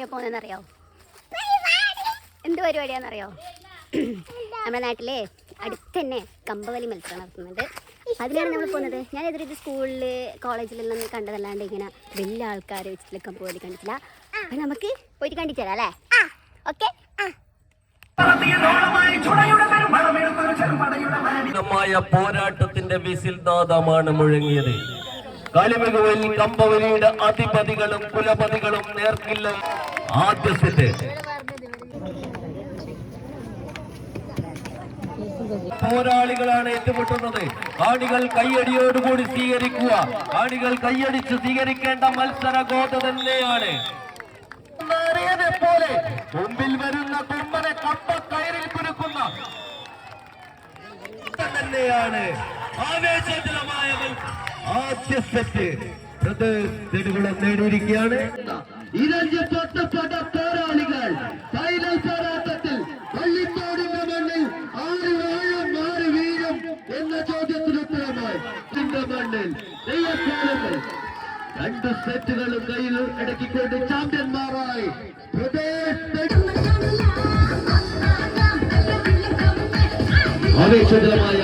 പോകുന്നറിയോ? എന്ത് പരിപാടിയാണെന്നറിയോ? നമ്മുടെ നാട്ടിലെ അടുത്ത് തന്നെ കമ്പവലി മത്സരം നടത്തുന്നുണ്ട്. അതിനാണ് നമ്മൾ പോകുന്നത്. ഞാൻ എതിരെ സ്കൂളിൽ കോളേജിലെല്ലാം കണ്ടതല്ലാണ്ട് ഇങ്ങനെ വലിയ ആൾക്കാർ വെച്ചിട്ടുള്ള കമ്പവലി കണ്ടിട്ടില്ല. അപ്പം നമുക്ക് പോയിട്ട് കണ്ടിട്ട് തരാം അല്ലേ? ഓക്കെ. പോരാട്ടത്തിന്റെ വിസിൽ നാദമാണ് മുഴങ്ങിയത്. കളിമികവിൽ കമ്പവലിയുടെ അധിപതികളും കുലപതികളും നേർക്കില്ല. ആദ്യ സെറ്റ് പോരാളികളാണ് ഏറ്റുമുട്ടുന്നത്. കാണികൾ കയ്യടിയോടുകൂടി സ്വീകരിക്കുക. കാണികൾ കയ്യടിച്ച് സ്വീകരിക്കേണ്ട മത്സര ഗോത തന്നെയാണ്. പോലെ മുമ്പിൽ വരുന്ന കുമ്മനെ കപ്പ കയറിൽ കുരുക്കുന്ന തന്നെയാണ് ആവേശജലമായ ആദ്യ സെറ്റ് നെടുകുളം നേടിയിരിക്കുകയാണ്. ഇരഞ്ഞൊറ്റപ്പെട്ട പോരാളികൾ ഫൈനൽ പോരാട്ടത്തിൽ പള്ളിത്തോടിന്റെ മണ്ണിൽ ആര് വാഴും ആര് വീഴും എന്ന ചോദ്യത്തിന് ഉത്തരമായി മണ്ണിൽ നെയ്യക്കാലങ്ങൾ രണ്ട് സെറ്റുകളും കയ്യിൽ അടക്കിക്കൊണ്ട് ചാമ്പ്യന്മാരായി ആവേശജലമായ